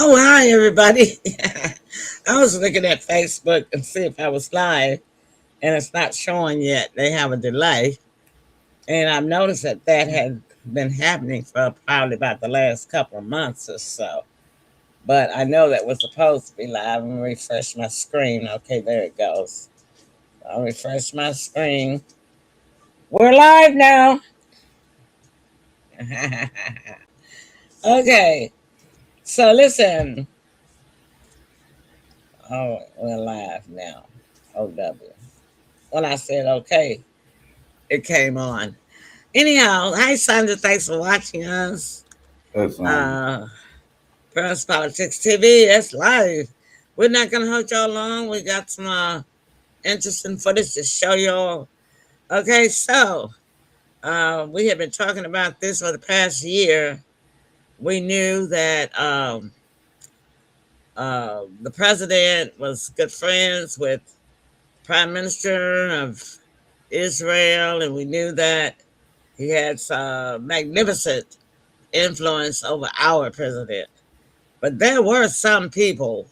Oh, hi, everybody. I was looking at Facebook and see if I was live, and it's not showing yet. They have a delay. And I've noticed that had been happening for probably about the last couple of months or so. But I know that was supposed to be live. I'm going to refresh my screen. Okay, there it goes. I'll refresh my screen. We're live now. Okay, so listen. Oh, we're live now. OW. When I said okay, it came on. Anyhow, hi Sandra, thanks for watching us. That's Uh Parents Politics TV, that's live. We're not gonna hold y'all long. We got some interesting footage to show y'all. Okay, so we have been talking about this for the past year. We knew that the president was good friends with Prime Minister of Israel, and we knew that he had some magnificent influence over our president. But there were some people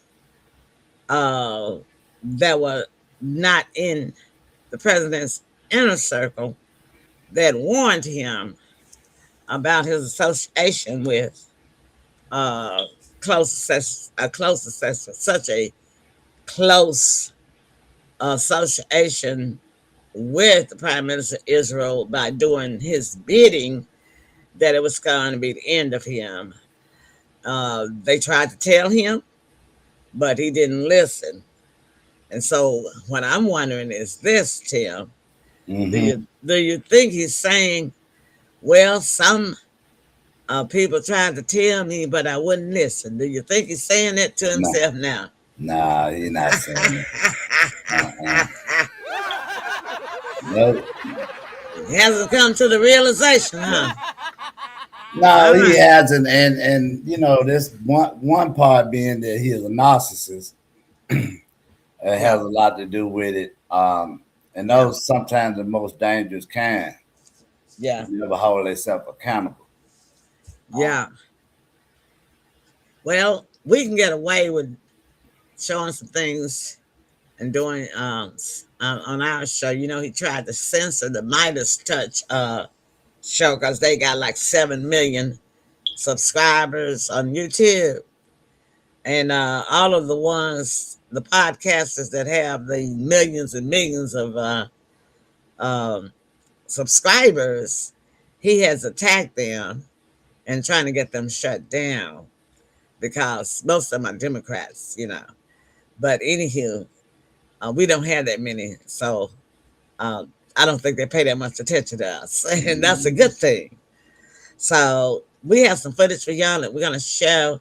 uh, that were not in the president's inner circle that warned him about his association with uh, such a close association with the Prime Minister of Israel by doing his bidding, that it was going to be the end of him. They tried to tell him, but he didn't listen. And so, what I'm wondering is this, Tim: mm-hmm. do you think he's saying, "Well, some people tried to tell me, but I wouldn't listen"? Do you think he's saying that to No, himself now? nah, you're not saying it. Uh-uh. No, He hasn't come to the realization, huh? no, All he right. hasn't. And this one part being that he is a narcissist, it Yeah. has a lot to do with it. And Yeah. those sometimes the most dangerous kind. Yeah. Never hold themselves accountable. Um, Yeah. Well, we can get away with showing some things and doing on our show. You know, he tried to censor the Midas Touch show because they got like 7 million subscribers on YouTube, and all of the podcasters that have the millions and millions of um, subscribers, he has attacked them and trying to get them shut down because most of them are Democrats, you know. But anywho, we don't have that many, so I don't think they pay that much attention to us, and that's a good thing. So we have some footage for y'all that we're gonna show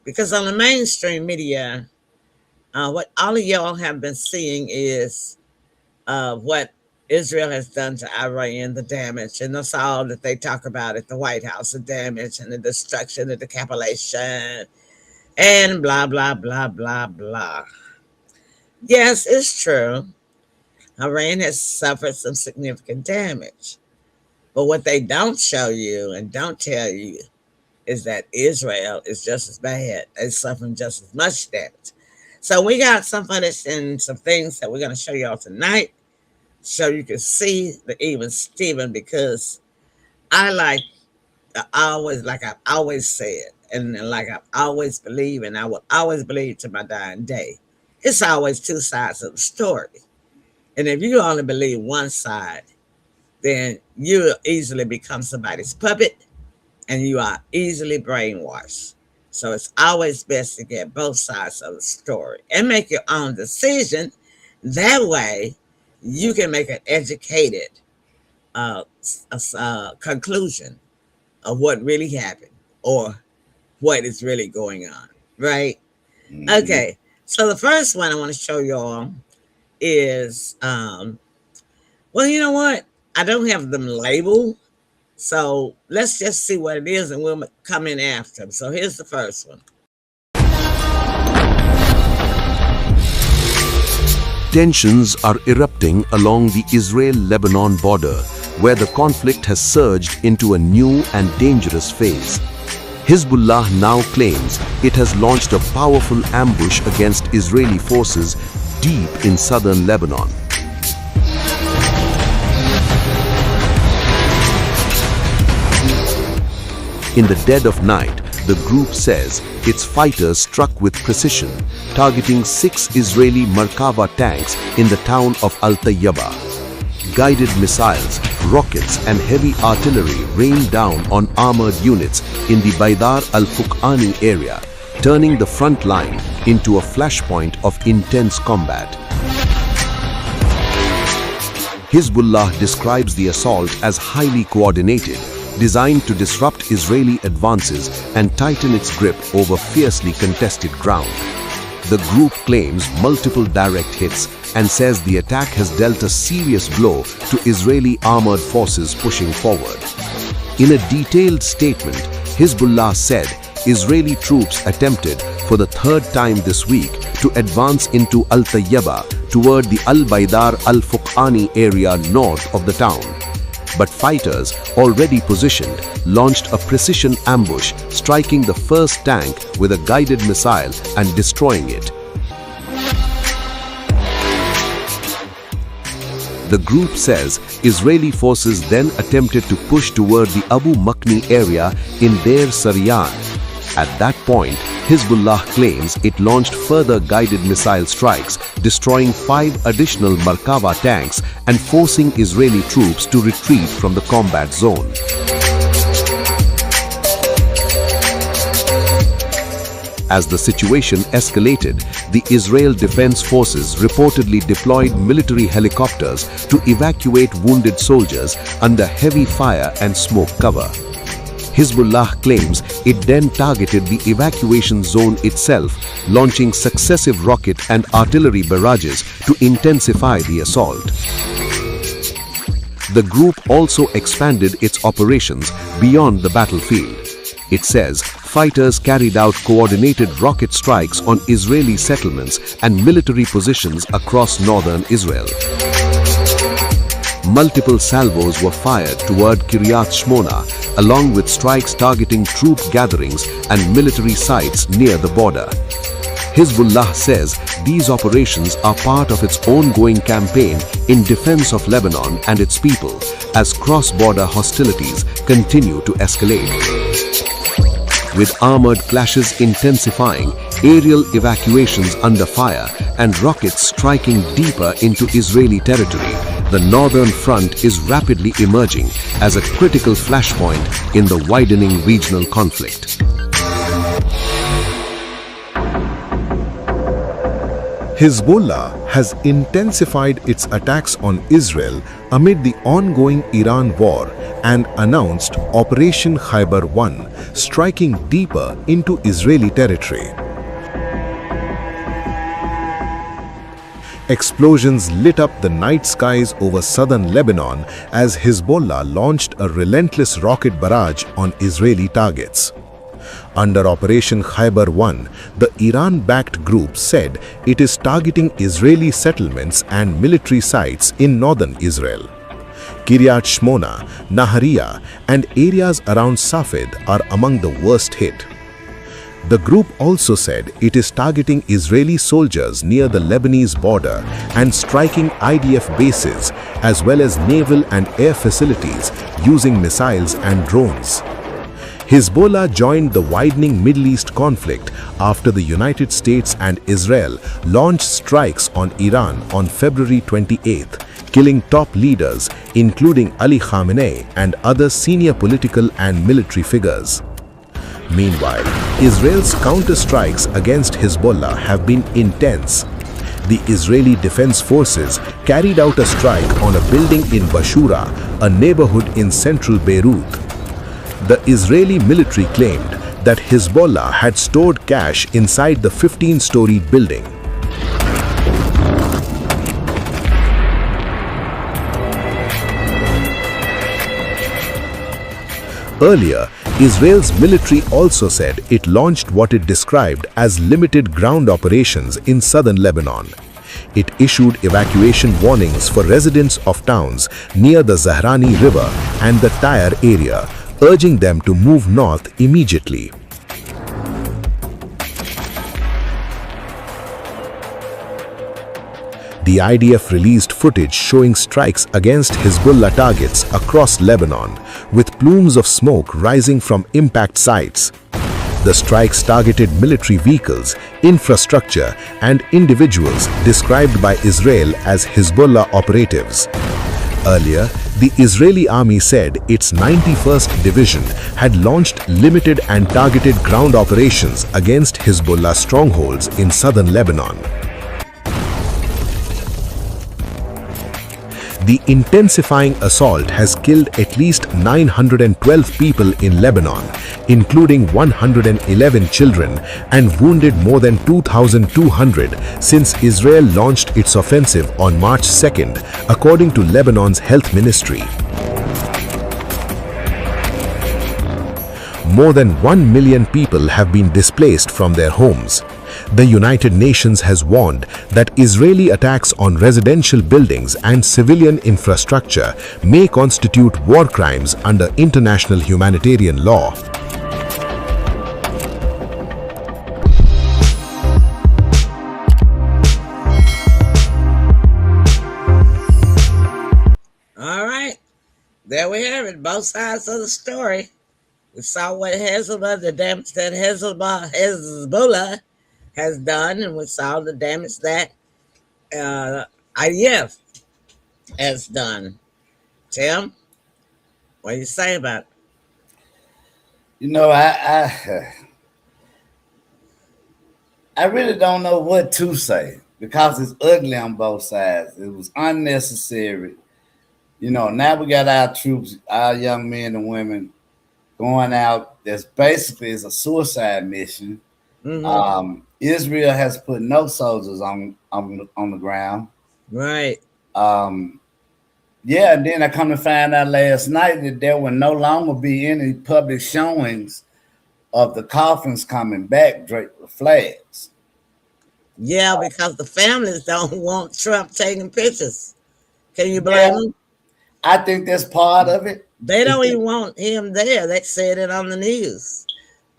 because on the mainstream media, what all of y'all have been seeing is what Israel has done to Iran, the damage, and that's all that they talk about at the White House: the damage and the destruction, the decapitation, and blah blah blah blah blah. Yes, it's true. Iran has suffered some significant damage. But what they don't show you and don't tell you is that Israel is just as bad. They're suffering just as much damage. So we got some footage and some things that we're going to show y'all tonight so you can see the even Steven, because like I've always said, and like I've always believed, and I will always believe to my dying day, it's always two sides of the story. And if you only believe one side, then you easily become somebody's puppet and you are easily brainwashed. So it's always best to get both sides of the story and make your own decision. That way, you can make an educated conclusion of what really happened or what is really going on, right? mhm. Okay, so the first one I want to show y'all is well, you know what? I don't have them labeled. So let's just see what it is and we'll come in after. So here's the first one. Tensions are erupting along the Israel-Lebanon border, where the conflict has surged into a new and dangerous phase. Hezbollah now claims it has launched a powerful ambush against Israeli forces deep in southern Lebanon. In the dead of night, the group says its fighters struck with precision, targeting 6 Israeli Merkava tanks in the town of Al-Tayyaba. Guided missiles, rockets and heavy artillery rained down on armored units in the Baidar al-Fuqani area, turning the front line into a flashpoint of intense combat. Hezbollah describes the assault as highly coordinated, designed to disrupt Israeli advances and tighten its grip over fiercely contested ground. The group claims multiple direct hits and says the attack has dealt a serious blow to Israeli armored forces pushing forward. In a detailed statement, Hezbollah said Israeli troops attempted for the 3rd time this week to advance into Al-Tayyaba toward the Al-Baidar al-Fuqani area north of the town. But fighters, already positioned, launched a precision ambush, striking the first tank with a guided missile and destroying it. The group says Israeli forces then attempted to push toward the Abu Makni area in Deir Sariyan. At that point, Hezbollah claims it launched further guided missile strikes, destroying 5 additional Merkava tanks and forcing Israeli troops to retreat from the combat zone. As the situation escalated, the Israel Defense Forces reportedly deployed military helicopters to evacuate wounded soldiers under heavy fire and smoke cover. Hezbollah claims it then targeted the evacuation zone itself, launching successive rocket and artillery barrages to intensify the assault. The group also expanded its operations beyond the battlefield. It says fighters carried out coordinated rocket strikes on Israeli settlements and military positions across northern Israel. Multiple salvos were fired toward Kiryat Shmona, along with strikes targeting troop gatherings and military sites near the border. Hezbollah says these operations are part of its ongoing campaign in defense of Lebanon and its people, as cross-border hostilities continue to escalate. With armored clashes intensifying, aerial evacuations under fire, and rockets striking deeper into Israeli territory, the northern front is rapidly emerging as a critical flashpoint in the widening regional conflict. Hezbollah has intensified its attacks on Israel amid the ongoing Iran war and announced Operation Khaybar 1, striking deeper into Israeli territory. Explosions lit up the night skies over southern Lebanon as Hezbollah launched a relentless rocket barrage on Israeli targets. Under Operation Khaybar 1, the Iran-backed group said it is targeting Israeli settlements and military sites in northern Israel. Kiryat Shmona, Nahariya, and areas around Safed are among the worst hit. The group also said it is targeting Israeli soldiers near the Lebanese border and striking IDF bases as well as naval and air facilities using missiles and drones. Hezbollah joined the widening Middle East conflict after the United States and Israel launched strikes on Iran on February 28th, killing top leaders including Ali Khamenei and other senior political and military figures. Meanwhile, Israel's counter-strikes against Hezbollah have been intense. The Israeli Defense Forces carried out a strike on a building in Bashura, a neighborhood in central Beirut. The Israeli military claimed that Hezbollah had stored cash inside the 15-story building. Earlier, Israel's military also said it launched what it described as limited ground operations in southern Lebanon. It issued evacuation warnings for residents of towns near the Zahrani River and the Tyre area, urging them to move north immediately. The IDF released footage showing strikes against Hezbollah targets across Lebanon, with plumes of smoke rising from impact sites. The strikes targeted military vehicles, infrastructure, and individuals described by Israel as Hezbollah operatives. Earlier, the Israeli army said its 91st Division had launched limited and targeted ground operations against Hezbollah strongholds in southern Lebanon. The intensifying assault has killed at least 912 people in Lebanon, including 111 children, and wounded more than 2,200 since Israel launched its offensive on March 2nd, according to Lebanon's health ministry. More than 1 million people have been displaced from their homes. The United Nations has warned that Israeli attacks on residential buildings and civilian infrastructure may constitute war crimes under international humanitarian law. All right, there we have it. Both sides of the story. We saw what Hezbollah, the damage that Hezbollah has done, and we saw the damage that IDF has done. Tim, what do you say about it? You know, I really don't know what to say because it's ugly on both sides. It was unnecessary. You know, now we got our troops, our young men and women going out. That's basically is a suicide mission. Mm-hmm. Israel has put no soldiers on the ground. Right. Yeah, and then I come to find out last night that there will no longer be any public showings of the coffins coming back draped with flags. Yeah, because the families don't want Trump taking pictures. Can you blame them? I think that's part of it. They don't even want him there. They said it on the news.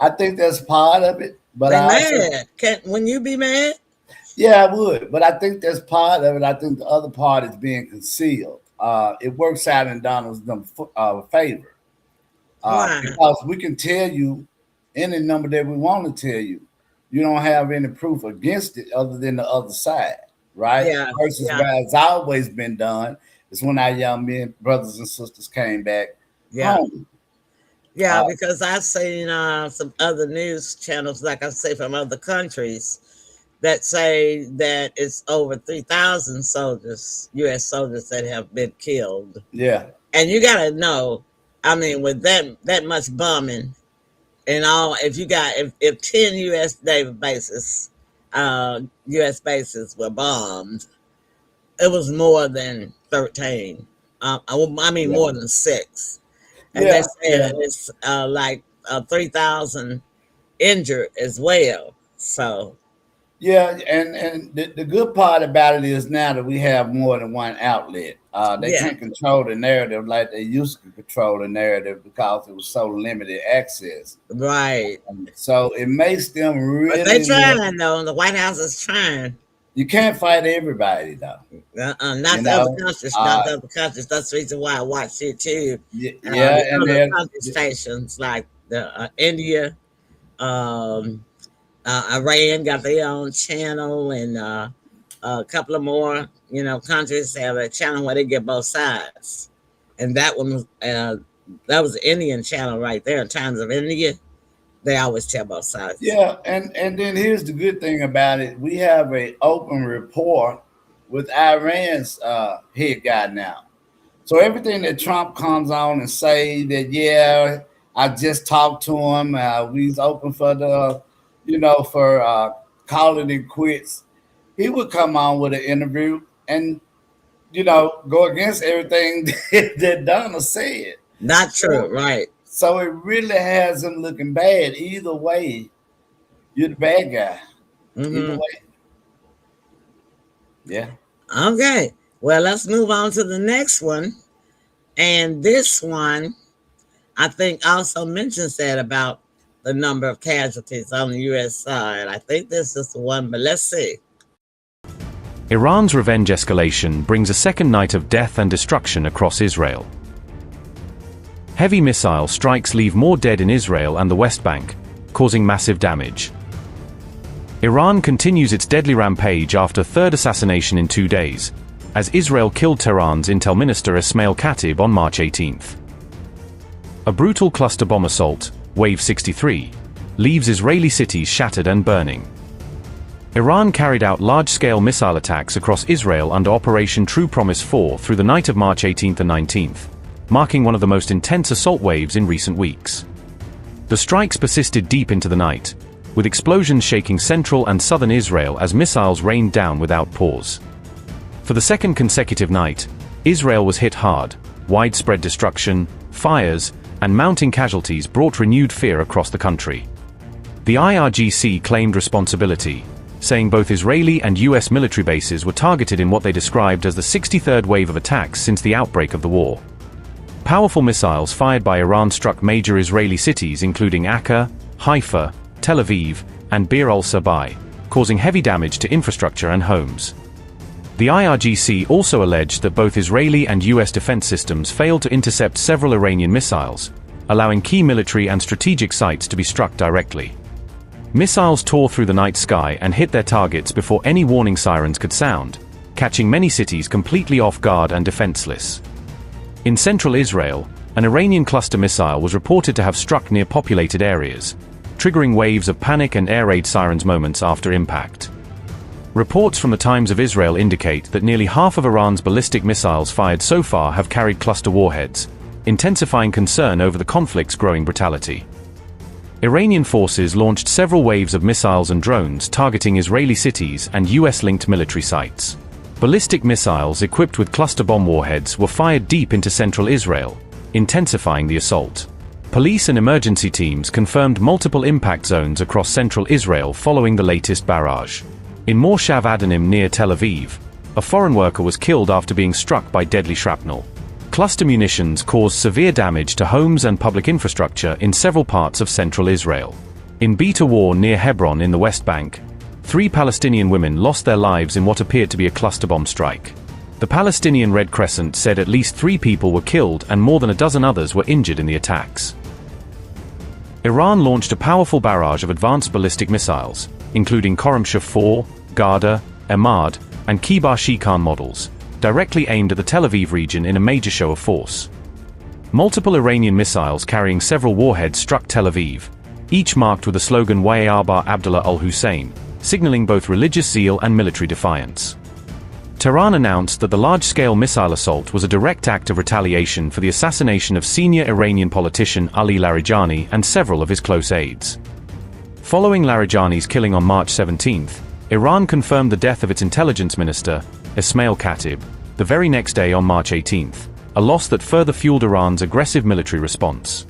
I think that's part of it. But they're mad. Wouldn't you be mad? Yeah, I would. But I think that's part of it. I think the other part is being concealed. It works out in Donald's favor. Because we can tell you any number that we want to tell you. You don't have any proof against it other than the other side, right? Yeah. Versus what has always been done is when our young men, brothers and sisters came back home. Yeah, because I've seen some other news channels, like I say, from other countries that say that it's over 3,000 soldiers, U.S. soldiers that have been killed. Yeah. And you got to know, I mean, with that much bombing and all, if 10 U.S. Navy bases, U.S. bases were bombed, it was more than 13. I mean, more than 6. And they said it's like 3,000 injured as well. So, yeah, and the good part about it is now that we have more than one outlet. They can't control the narrative like they used to control the narrative because it was so limited access. Right. So it makes them really. But they're trying though. The White House is trying. You can't fight everybody though. Not the other countries. Not the other countries. That's the reason why I watch it too. And other country stations like the India, Iran got their own channel, and a couple of more, countries have a channel where they get both sides. And that one was that was the Indian channel right there. In Times of India, they always tell both sides. Yeah, and then here's the good thing about it: we have an open rapport with Iran's head guy now. So everything that Trump comes on and say that, I just talked to him. We's open for the, for calling it quits. He would come on with an interview and, go against everything that Donald said. Not true, right? So it really has him looking bad. Either way, you're the bad guy. Mm-hmm. Either way. Yeah. Okay. Well, let's move on to the next one. And this one, I think also mentions that about the number of casualties on the U.S. side. I think this is the one, but let's see. Iran's revenge escalation brings a second night of death and destruction across Israel. Heavy missile strikes leave more dead in Israel and the West Bank, causing massive damage. Iran continues its deadly rampage after third assassination in 2 days, as Israel killed Tehran's intel minister Ismail Khatib on March 18th. A brutal cluster bomb assault, Wave 63, leaves Israeli cities shattered and burning. Iran carried out large-scale missile attacks across Israel under Operation True Promise 4 through the night of March 18th and 19th, marking one of the most intense assault waves in recent weeks. The strikes persisted deep into the night, with explosions shaking central and southern Israel as missiles rained down without pause. For the second consecutive night, Israel was hit hard. Widespread destruction, fires, and mounting casualties brought renewed fear across the country. The IRGC claimed responsibility, saying both Israeli and US military bases were targeted in what they described as the 63rd wave of attacks since the outbreak of the war. Powerful missiles fired by Iran struck major Israeli cities including Akka, Haifa, Tel Aviv, and Bir al-Sabah, causing heavy damage to infrastructure and homes. The IRGC also alleged that both Israeli and US defense systems failed to intercept several Iranian missiles, allowing key military and strategic sites to be struck directly. Missiles tore through the night sky and hit their targets before any warning sirens could sound, catching many cities completely off guard and defenseless. In central Israel, an Iranian cluster missile was reported to have struck near populated areas, triggering waves of panic and air raid sirens moments after impact. Reports from the Times of Israel indicate that nearly half of Iran's ballistic missiles fired so far have carried cluster warheads, intensifying concern over the conflict's growing brutality. Iranian forces launched several waves of missiles and drones targeting Israeli cities and US-linked military sites. Ballistic missiles equipped with cluster bomb warheads were fired deep into central Israel, intensifying the assault. Police and emergency teams confirmed multiple impact zones across central Israel following the latest barrage. In Morshav Adanim near Tel Aviv, a foreign worker was killed after being struck by deadly shrapnel. Cluster munitions caused severe damage to homes and public infrastructure in several parts of central Israel. In Beta War near Hebron in the West Bank, 3 Palestinian women lost their lives in what appeared to be a cluster bomb strike. The Palestinian Red Crescent said at least 3 people were killed and more than a dozen others were injured in the attacks. Iran launched a powerful barrage of advanced ballistic missiles, including Khorramshahr 4, Garda, Emad, and Kibar Shikan models, directly aimed at the Tel Aviv region in a major show of force. Multiple Iranian missiles carrying several warheads struck Tel Aviv, each marked with the slogan Waye Arba Abdullah al-Hussein, signaling both religious zeal and military defiance. Tehran announced that the large-scale missile assault was a direct act of retaliation for the assassination of senior Iranian politician Ali Larijani and several of his close aides. Following Larijani's killing on March 17th, Iran confirmed the death of its intelligence minister, Ismail Khatib, the very next day on March 18th, a loss that further fueled Iran's aggressive military response.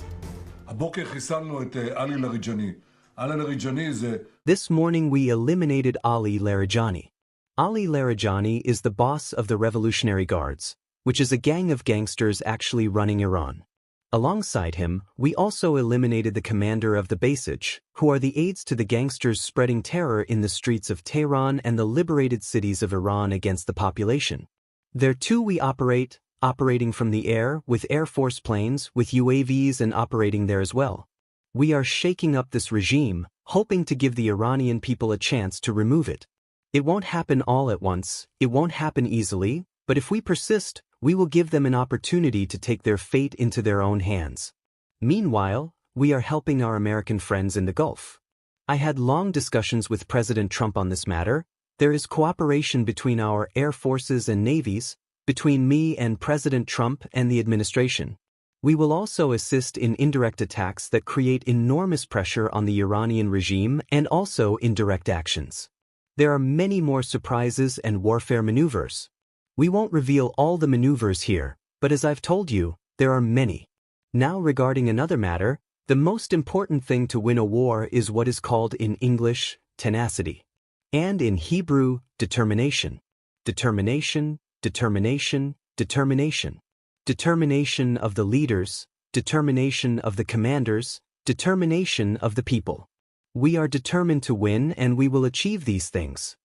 This morning we eliminated Ali Larijani. Ali Larijani is the boss of the Revolutionary Guards, which is a gang of gangsters actually running Iran. Alongside him, we also eliminated the commander of the Basij, who are the aides to the gangsters spreading terror in the streets of Tehran and the liberated cities of Iran against the population. There too we operating from the air, with Air Force planes, with UAVs and operating there as well. We are shaking up this regime, hoping to give the Iranian people a chance to remove it. It won't happen all at once, it won't happen easily, but if we persist, we will give them an opportunity to take their fate into their own hands. Meanwhile, we are helping our American friends in the Gulf. I had long discussions with President Trump on this matter. There is cooperation between our air forces and navies, between me and President Trump and the administration. We will also assist in indirect attacks that create enormous pressure on the Iranian regime and also indirect actions. There are many more surprises and warfare maneuvers. We won't reveal all the maneuvers here, but as I've told you, there are many. Now regarding another matter, the most important thing to win a war is what is called in English, tenacity. And in Hebrew, determination. Determination, determination, determination. Determination of the leaders, determination of the commanders, determination of the people. We are determined to win and we will achieve these things.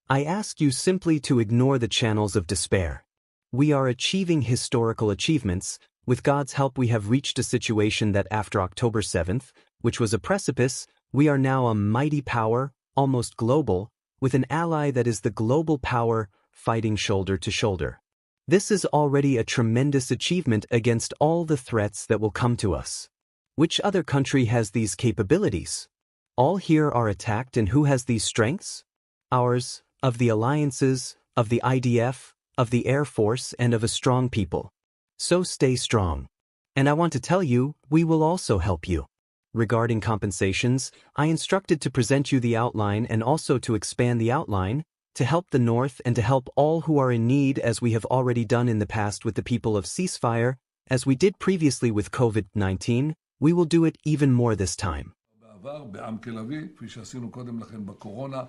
I ask you simply to ignore the channels of despair. We are achieving historical achievements. With God's help, we have reached a situation that after October 7th, which was a precipice, we are now a mighty power, almost global, with an ally that is the global power fighting shoulder to shoulder. This is already a tremendous achievement against all the threats that will come to us. Which other country has these capabilities? All here are attacked, and who has these strengths? Ours, of the alliances, of the IDF, of the Air Force, and of a strong people. So stay strong. And I want to tell you, we will also help you. Regarding compensations, I instructed to present you the outline and also to expand the outline, to help the North and to help all who are in need, as we have already done in the past with the people of ceasefire, as we did previously with COVID-19, we will do it even more this time. בעבר, בעם תל אביב, כפי שעשינו קודם לכן בקורונה,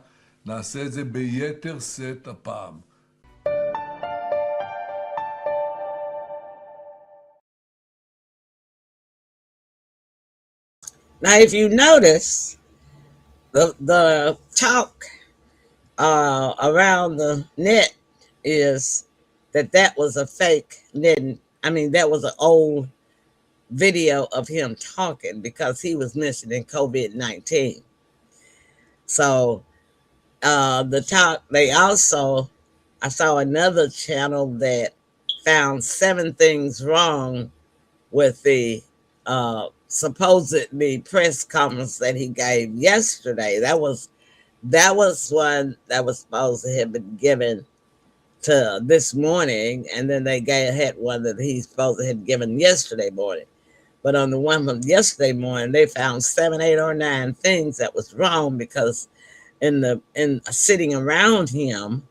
נעשה את זה ביתר שאת הפעם. Now, if you notice, the talk around the net is that was a fake net. I mean, that was an old video of him talking because he was mentioning COVID-19. So the talk, they also, I saw another channel that found 7 things wrong with the supposedly press conference that he gave yesterday. That was one that was supposed to have been given to this morning, and then they had one that he's supposed to have given yesterday morning. But on the one from yesterday morning, they found 7, 8, or 9 things that was wrong, because in sitting around him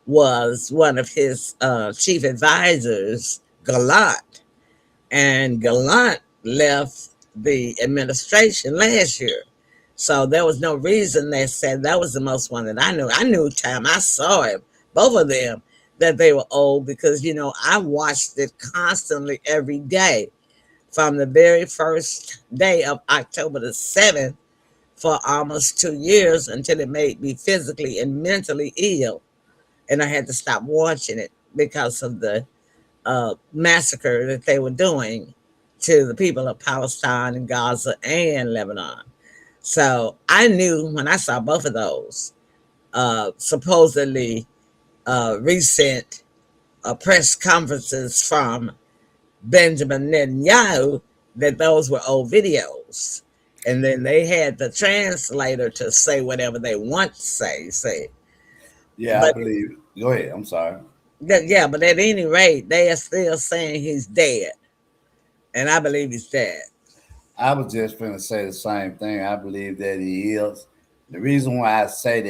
was one of his chief advisors, Gallant, and Gallant left the administration last year. So there was no reason. They said that was the most one that I knew. I knew time I saw him, both of them, that they were old, because, you know, I watched it constantly every day from the very first day of October the 7th for almost 2 years, until it made me physically and mentally ill. And I had to stop watching it because of the massacre that they were doing to the people of Palestine and Gaza and Lebanon. So I knew when I saw both of those supposedly recent press conferences from Benjamin Netanyahu, that those were old videos. And then they had the translator to say whatever they want to say. Yeah, but, I believe. Go ahead. I'm sorry. Yeah, but at any rate, they are still saying he's dead. And I believe he's dead. I was just going to say the same thing. I believe that he is. The reason why I say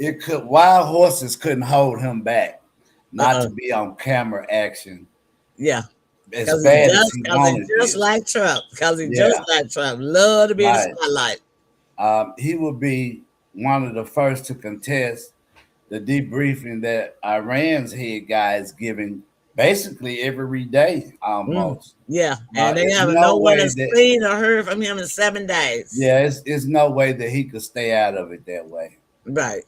that, wild horses couldn't hold him back, not to be on camera action. Yeah. As bad as he wanted just like Trump. Because he just like Trump. Love to be in the spotlight. He would be one of the first to contest the debriefing that Iran's head guy is giving basically every day almost. Yeah. And they have no way to seen or heard from him in 7 days. Yeah, it's no way that he could stay out of it that way. Right.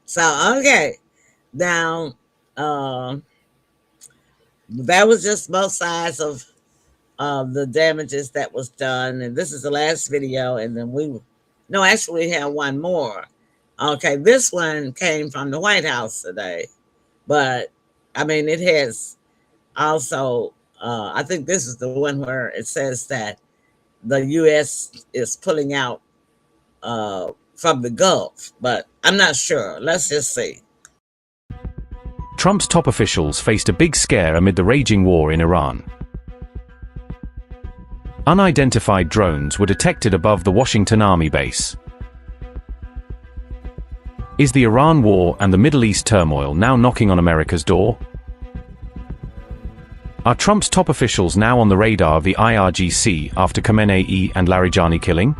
So, okay. Now, that was just both sides of the damages that was done. And this is the last video. And then we have one more. Okay, this one came from the White House today. But, I mean, it has also, I think this is the one where it says that the U.S. is pulling out from the Gulf. But I'm not sure. Let's just see. Trump's top officials faced a big scare amid the raging war in Iran. Unidentified drones were detected above the Washington Army base. Is the Iran war and the Middle East turmoil now knocking on America's door? Are Trump's top officials now on the radar of the IRGC after Khamenei and Larijani killing?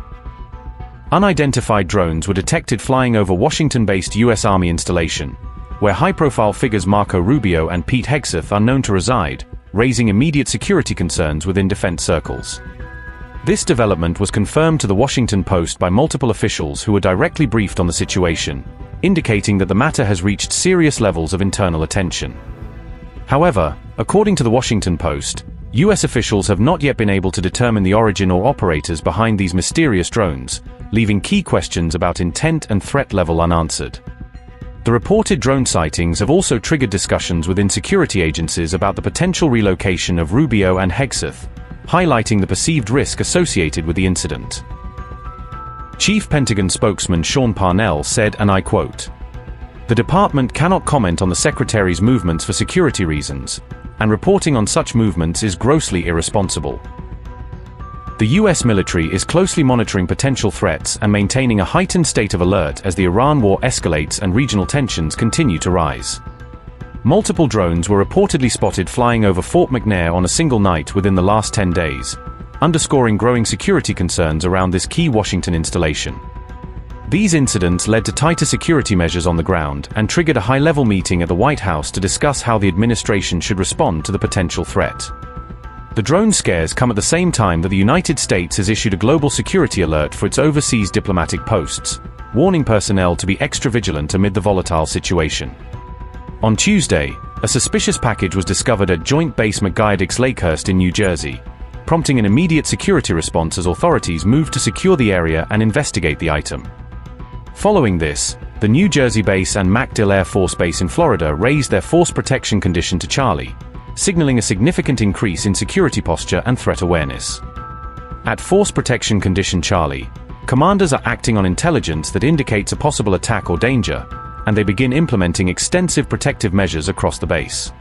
Unidentified drones were detected flying over Washington-based U.S. Army installation, where high-profile figures Marco Rubio and Pete Hegseth are known to reside, raising immediate security concerns within defense circles. This development was confirmed to the Washington Post by multiple officials who were directly briefed on the situation, indicating that the matter has reached serious levels of internal attention. However, according to the Washington Post, US officials have not yet been able to determine the origin or operators behind these mysterious drones, leaving key questions about intent and threat level unanswered. The reported drone sightings have also triggered discussions within security agencies about the potential relocation of Rubio and Hegseth, highlighting the perceived risk associated with the incident. Chief Pentagon spokesman Sean Parnell said, and I quote, "The department cannot comment on the Secretary's movements for security reasons, and reporting on such movements is grossly irresponsible. The US military is closely monitoring potential threats and maintaining a heightened state of alert as the Iran war escalates and regional tensions continue to rise." Multiple drones were reportedly spotted flying over Fort McNair on a single night within the last 10 days, underscoring growing security concerns around this key Washington installation. These incidents led to tighter security measures on the ground and triggered a high-level meeting at the White House to discuss how the administration should respond to the potential threat. The drone scares come at the same time that the United States has issued a global security alert for its overseas diplomatic posts, warning personnel to be extra vigilant amid the volatile situation. On Tuesday, a suspicious package was discovered at Joint Base McGuire-Dix-Lakehurst in New Jersey, prompting an immediate security response as authorities moved to secure the area and investigate the item. Following this, the New Jersey base and MacDill Air Force Base in Florida raised their force protection condition to Charlie, signaling a significant increase in security posture and threat awareness. At Force Protection Condition Charlie, commanders are acting on intelligence that indicates a possible attack or danger, and they begin implementing extensive protective measures across the base.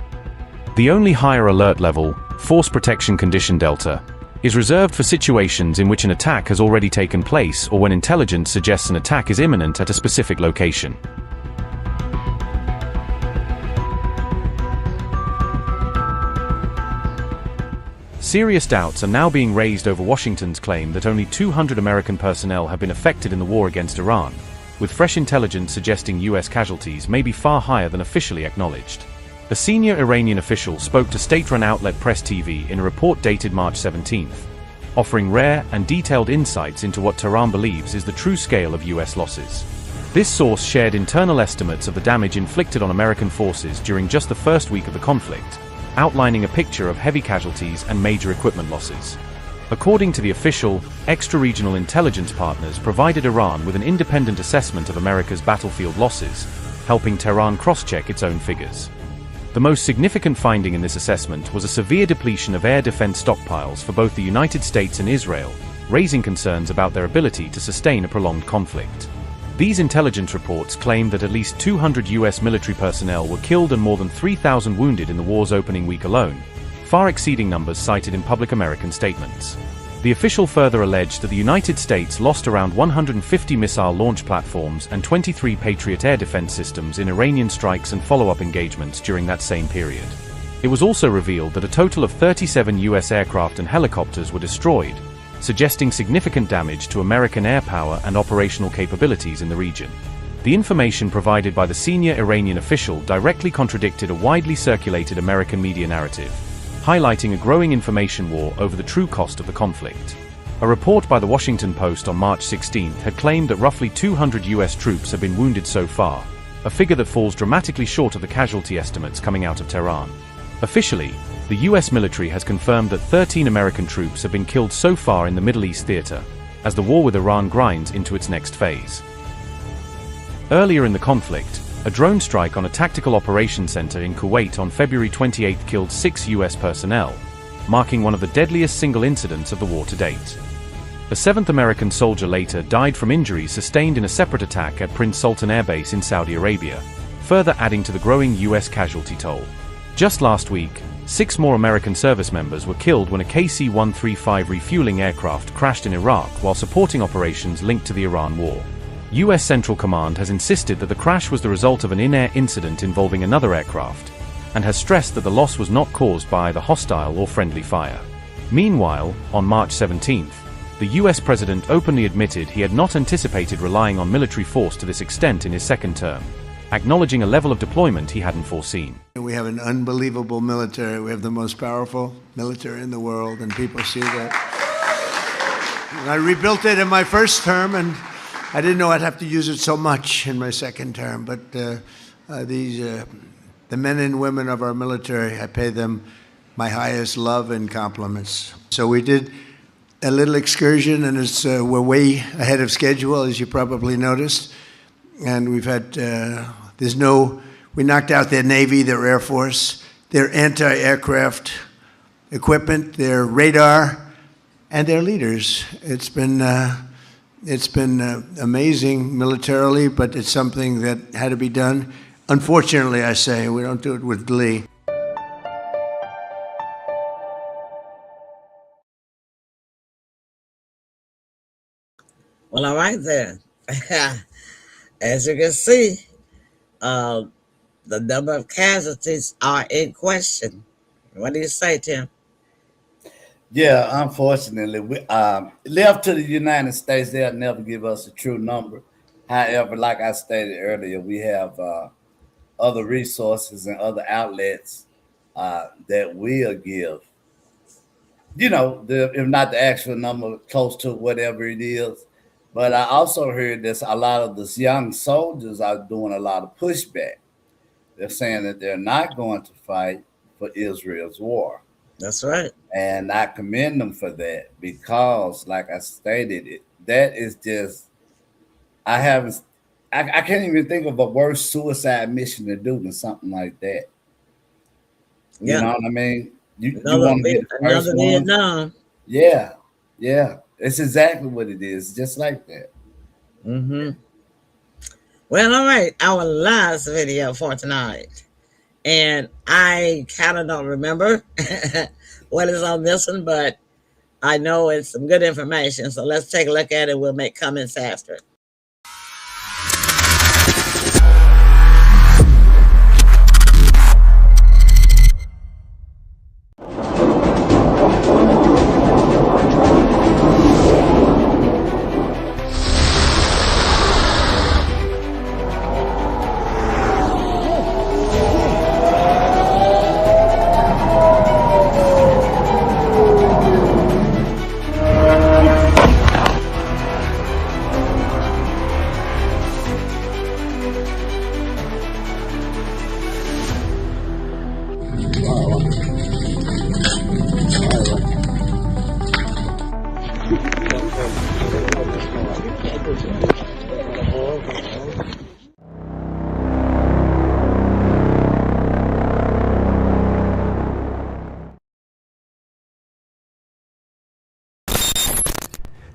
The only higher alert level, Force Protection Condition Delta, is reserved for situations in which an attack has already taken place or when intelligence suggests an attack is imminent at a specific location. Serious doubts are now being raised over Washington's claim that only 200 American personnel have been affected in the war against Iran, with fresh intelligence suggesting US casualties may be far higher than officially acknowledged. A senior Iranian official spoke to state-run outlet Press TV in a report dated March 17th, offering rare and detailed insights into what Tehran believes is the true scale of US losses. This source shared internal estimates of the damage inflicted on American forces during just the first week of the conflict, outlining a picture of heavy casualties and major equipment losses. According to the official, extra-regional intelligence partners provided Iran with an independent assessment of America's battlefield losses, helping Tehran cross-check its own figures. The most significant finding in this assessment was a severe depletion of air defense stockpiles for both the United States and Israel, raising concerns about their ability to sustain a prolonged conflict. These intelligence reports claim that at least 200 US military personnel were killed and more than 3,000 wounded in the war's opening week alone, far exceeding numbers cited in public American statements. The official further alleged that the United States lost around 150 missile launch platforms and 23 Patriot air defense systems in Iranian strikes and follow-up engagements during that same period. It was also revealed that a total of 37 US aircraft and helicopters were destroyed, suggesting significant damage to American air power and operational capabilities in the region. The information provided by the senior Iranian official directly contradicted a widely circulated American media narrative, highlighting a growing information war over the true cost of the conflict. A report by the Washington Post on March 16 had claimed that roughly 200 US troops have been wounded so far, a figure that falls dramatically short of the casualty estimates coming out of Tehran. Officially, the US military has confirmed that 13 American troops have been killed so far in the Middle East theater, as the war with Iran grinds into its next phase. Earlier in the conflict, a drone strike on a tactical operations center in Kuwait on February 28 killed 6 US personnel, marking one of the deadliest single incidents of the war to date. A 7th American soldier later died from injuries sustained in a separate attack at Prince Sultan Air Base in Saudi Arabia, further adding to the growing US casualty toll. Just last week, 6 more American service members were killed when a KC-135 refueling aircraft crashed in Iraq while supporting operations linked to the Iran war. US Central Command has insisted that the crash was the result of an in-air incident involving another aircraft, and has stressed that the loss was not caused by either hostile or friendly fire. Meanwhile, on March 17, the US president openly admitted he had not anticipated relying on military force to this extent in his second term, acknowledging a level of deployment he hadn't foreseen. We have an unbelievable military. We have the most powerful military in the world, and people see that. I rebuilt it in my first term, and I didn't know I'd have to use it so much in my second term. But the men and women of our military, I pay them my highest love and compliments. So we did a little excursion, and we're way ahead of schedule, as you probably noticed. And we've had, we knocked out their Navy, their Air Force, their anti-aircraft equipment, their radar, and their leaders. It's been amazing militarily, but it's something that had to be done. Unfortunately, I say, we don't do it with glee. Well, all right then. As you can see, the number of casualties are in question. What do you say, Tim? Yeah, unfortunately, we left to the United States, they'll never give us a true number. However, like I stated earlier, we have other resources and other outlets that will give, if not the actual number, close to whatever it is. But I also heard this, a lot of these young soldiers are doing a lot of pushback. They're saying that they're not going to fight for Israel's war. That's right. And I commend them for that because, like I stated, that is just, I can't even think of a worse suicide mission to do than something like that. Yeah. You know what I mean? You Another want to be the first one. Vietnam. Yeah. It's exactly what it is, just like that. Mm-hmm. Well, all right. Our last video for tonight. And I kind of don't remember what is on this one, but I know it's some good information. So let's take a look at it. We'll make comments after it.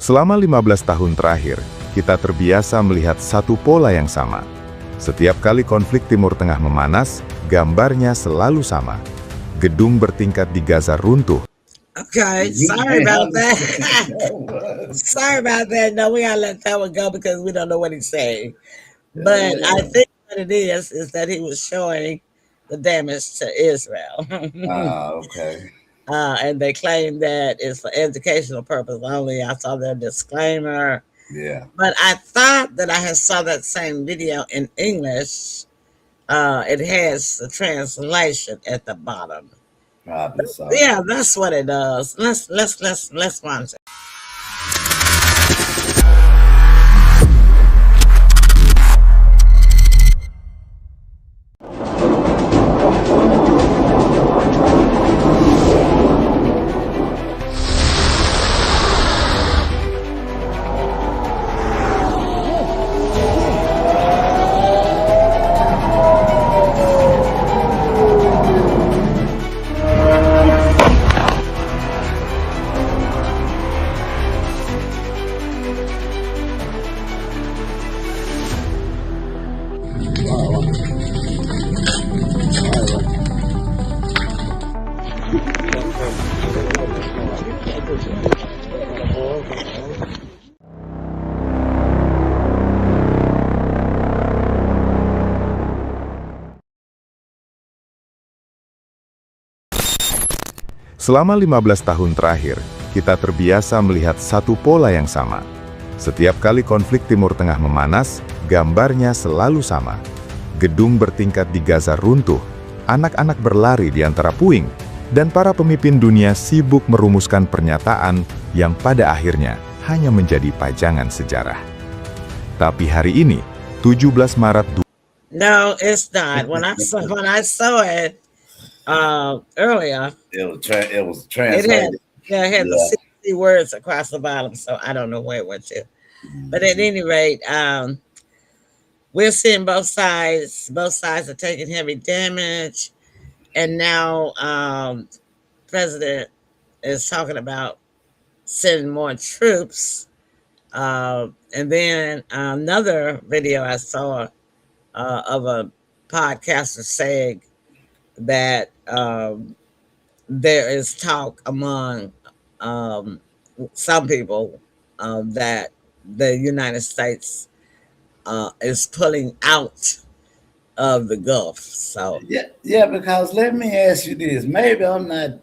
Selama 15 tahun terakhir, kita terbiasa melihat satu pola yang sama. Setiap kali konflik Timur Tengah memanas, gambarnya selalu sama. Gedung bertingkat di Gaza runtuh. Okay, sorry about that. Sorry about that. No, we gotta let that one go because we don't know what he's saying. But I think what it is that he was showing the damage to Israel. Okay. And they claim that it's for educational purpose only. I saw their disclaimer. Yeah. But I thought that I had saw that same video in English. It has the translation at the bottom. Yeah, that's what it does. Let's watch it. Selama 15 tahun terakhir, kita terbiasa melihat satu pola yang sama. Setiap kali konflik Timur Tengah memanas, gambarnya selalu sama. gedung bertingkat di Gaza runtuh, anak-anak berlari di antara puing, dan para pemimpin dunia sibuk merumuskan pernyataan yang pada akhirnya hanya menjadi pajangan sejarah. Tapi hari ini, 17 Maret. No, it's not. When I saw it earlier, it was it translated. had the 60 words across the bottom, so I don't know where it went to. But at any rate, we're seeing both sides. Both sides are taking heavy damage, and now President is talking about sending more troops. And then another video I saw of a podcaster saying that there is talk among some people that the United States is pulling out of the Gulf. So yeah, because let me ask you this. Maybe I'm not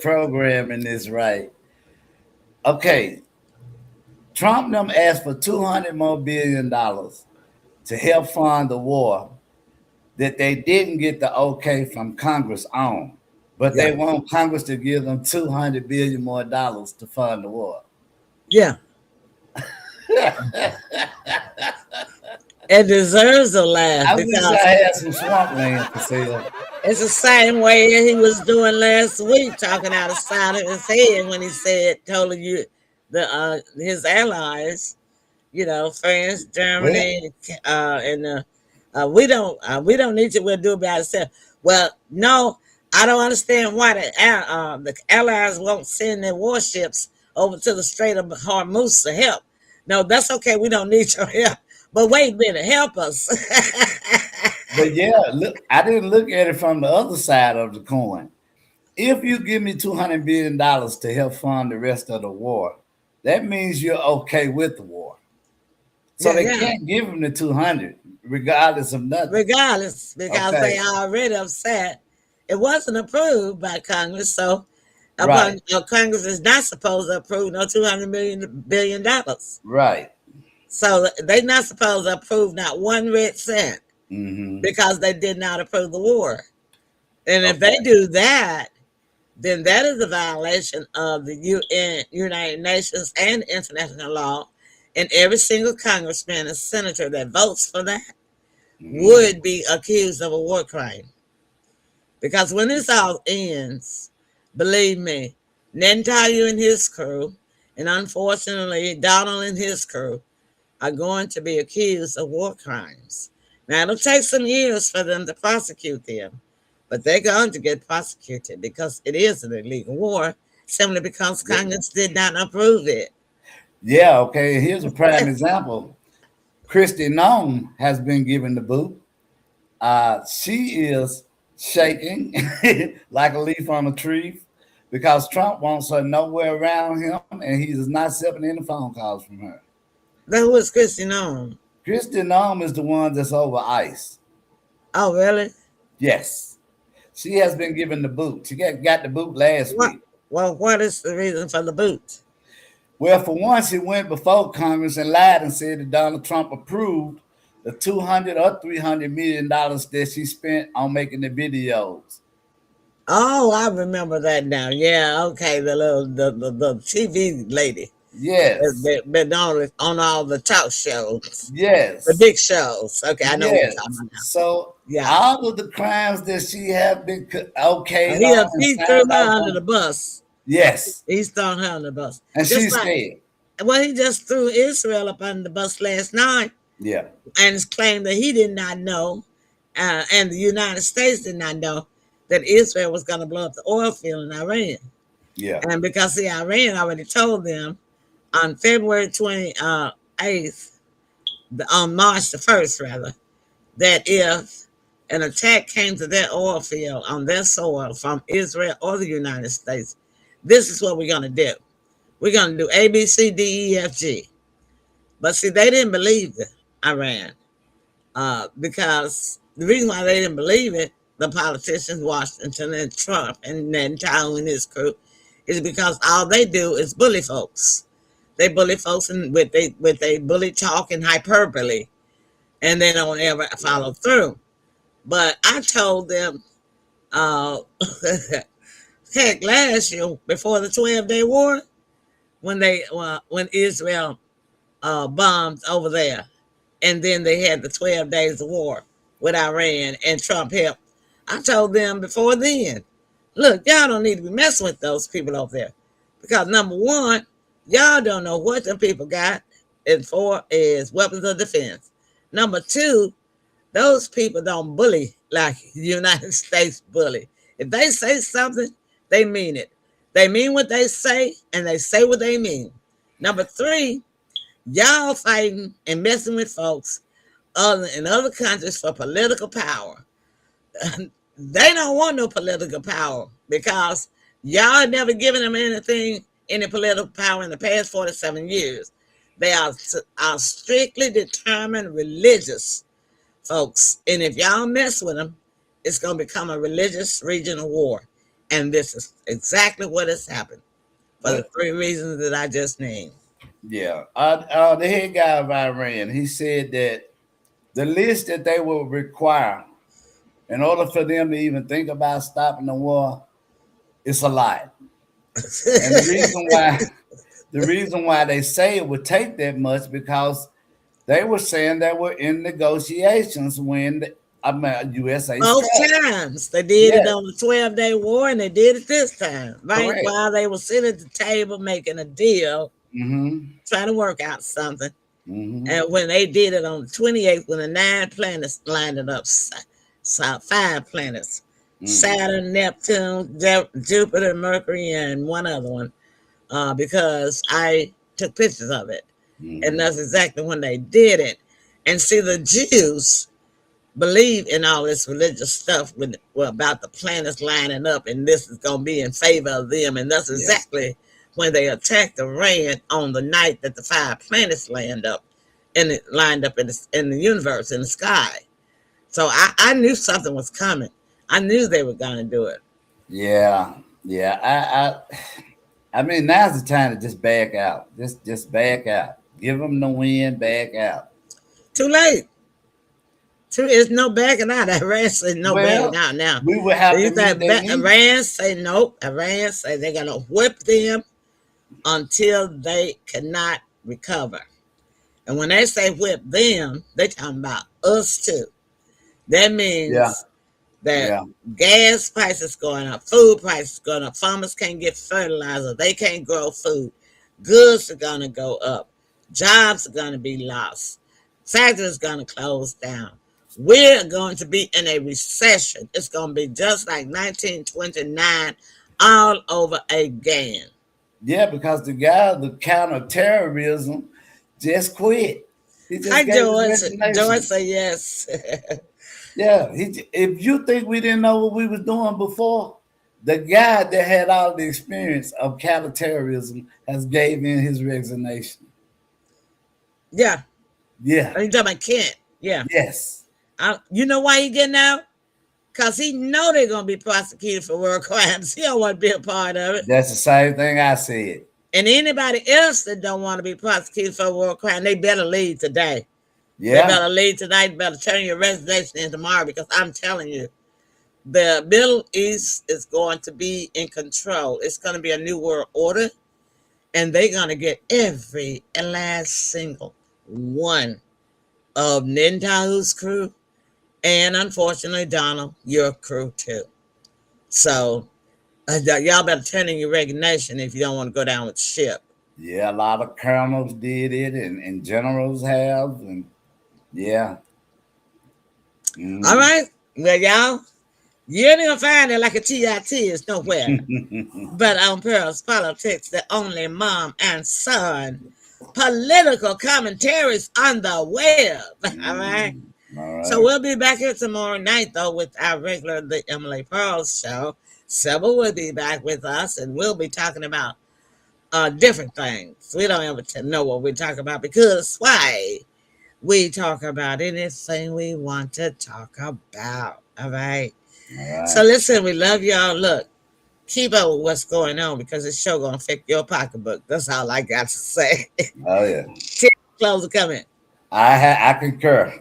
programming this right. Okay, Trump them asked for $200 more billion to help fund the war that they didn't get the okay from Congress on, but they want Congress to give them $200 billion more to fund the war. Yeah. It deserves a laugh. I wish I had some swampland for sale. It's the same way he was doing last week, talking out of side of his head when he told you his allies, France, Germany, and we don't need to. We'll do it by ourselves. Well, no, I don't understand why the allies won't send their warships over to the Strait of Hormuz to help. No, that's okay. We don't need your help. But wait a minute, help us. But yeah, look, I didn't look at it from the other side of the coin. If you give me $200 billion to help fund the rest of the war, that means you're okay with the war. So they can't give them the 200, regardless of nothing. Regardless, because they are already upset. It wasn't approved by Congress, so Congress is not supposed to approve no $200 billion. Right. So they're not supposed to approve not one red cent because they did not approve the war. And if they do that, then that is a violation of the United Nations and international law. And every single congressman and senator that votes for that would be accused of a war crime. Because when this all ends, believe me, Netanyahu and his crew, and unfortunately Donald and his crew, are going to be accused of war crimes. Now, it'll take some years for them to prosecute them, but they're going to get prosecuted because it is an illegal war, simply because Congress did not approve it. Yeah, okay. Here's a prime example. Kristi Noem has been given the boot. She is shaking like a leaf on a tree because Trump wants her nowhere around him, and he is not accepting any phone calls from her. Who is Kristi Noem? Kristi Noem is the one that's over ICE. Oh, really? Yes. She has been given the boot. She got the boot last week. Well, what is the reason for the boot? Well, for one, she went before Congress and lied and said that Donald Trump approved the $200 or $300 million that she spent on making the videos. Oh, I remember that now. Yeah, okay, the TV lady. Yes. Been on all the talk shows. Yes. The big shows. Okay, I know what you're talking about. So all of the crimes that she have been okay. He threw her under the bus. Yes. He's thrown her under the bus. And she's scared. Well, he just threw Israel up under the bus last night. Yeah. And claimed that he did not know, and the United States did not know, that Israel was going to blow up the oil field in Iran. Yeah. And because the Iran already told them on February 28th, on March the 1st, rather, that if an attack came to their oil field on their soil from Israel or the United States, this is what we're going to do. We're going to do A, B, C, D, E, F, G. But see, they didn't believe Iran because the reason why they didn't believe it, the politicians, Washington and Trump and Netanyahu and his crew, is because all they do is bully folks. They bully folks and with they bully talk and hyperbole. and they don't ever follow through. But I told them, uh, heck, last year before the 12-day war, when Israel bombed over there, and then they had the 12 days of war with Iran and Trump helped. I told them before then, look, y'all don't need to be messing with those people over there, because number one, y'all don't know what them people got, and for is weapons of defense. Number two, those people don't bully like the United States bully. If they say something, they mean it. They mean what they say, and they say what they mean. Number three, y'all fighting and messing with folks in other countries for political power. They don't want no political power because y'all never given them anything, any political power in the past 47 years. They are strictly determined religious folks. And if y'all mess with them, it's going to become a religious regional war. And this is exactly what has happened for the three reasons that I just named. Yeah. The head guy of Iran, he said that the list that they will require in order for them to even think about stopping the war, it's a lot. And the reason why they say it would take that much, because they were saying they were in negotiations when USA both times. They did it on the 12-day war, and they did it this time, right? Correct. While they were sitting at the table making a deal, trying to work out something. And when they did it on the 28th, when the 9 planets lined it up, 5 planets, Saturn, Neptune, Jupiter, Mercury, and one other one, because I took pictures of it. And that's exactly when they did it. And see, the Jews believe in all this religious stuff about the planets lining up, and this is going to be in favor of them. And that's exactly when they attacked Iran on the night that the 5 planets lined up in the universe, in the sky. So I knew something was coming. I knew they were going to do it. Yeah. I mean, now's the time to just back out. Just back out. Give them the win, back out. Too late. There's no backing out. Iran said no backing out now. We would have to Iran say nope. Iran say they're going to whip them until they cannot recover. And when they say whip them, they talking about us too. That means that gas prices going up, food prices going up, farmers can't get fertilizer, they can't grow food, goods are going to go up, jobs are going to be lost, factories are going to close down. We're going to be in a recession. It's going to be just like 1929 all over again. Yeah, because the guy, the counterterrorism, just quit. He just George say yes. Yeah, if you think we didn't know what we was doing before, the guy that had all the experience of counterterrorism has gave in his resignation. Yeah. Yeah. Are you talking about Kent? Yeah. Yes. You know why he getting out? Because he know they're going to be prosecuted for war crimes. He don't want to be a part of it. That's the same thing I said. And anybody else that don't want to be prosecuted for war crime, they better leave today. Yeah. They better leave tonight. Better turn your resignation in tomorrow, because I'm telling you, the Middle East is going to be in control. It's going to be a new world order, and they're going to get every last single one of Netanyahu's crew, and unfortunately, Donald, your crew too. So y'all better turn in your resignation if you don't want to go down with the ship. Yeah, a lot of colonels did it, and generals have, and yeah. All right. Well, y'all, you ain't gonna find it like a TIT is nowhere. But on Pearl's Politics, the only mom and son political commentaries on the web. All right. So we'll be back here tomorrow night, though, with our regular The Emily Pearls show. Sybil will be back with us, and we'll be talking about different things. We don't ever know what we talk about, because why? We talk about anything we want to talk about. All right. So listen, we love y'all. Look, keep up with what's going on, because this show gonna affect your pocketbook. That's all I got to say. Oh yeah. Clothes are coming. I concur.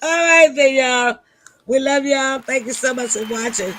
All right, then, y'all. We love y'all. Thank you so much for watching.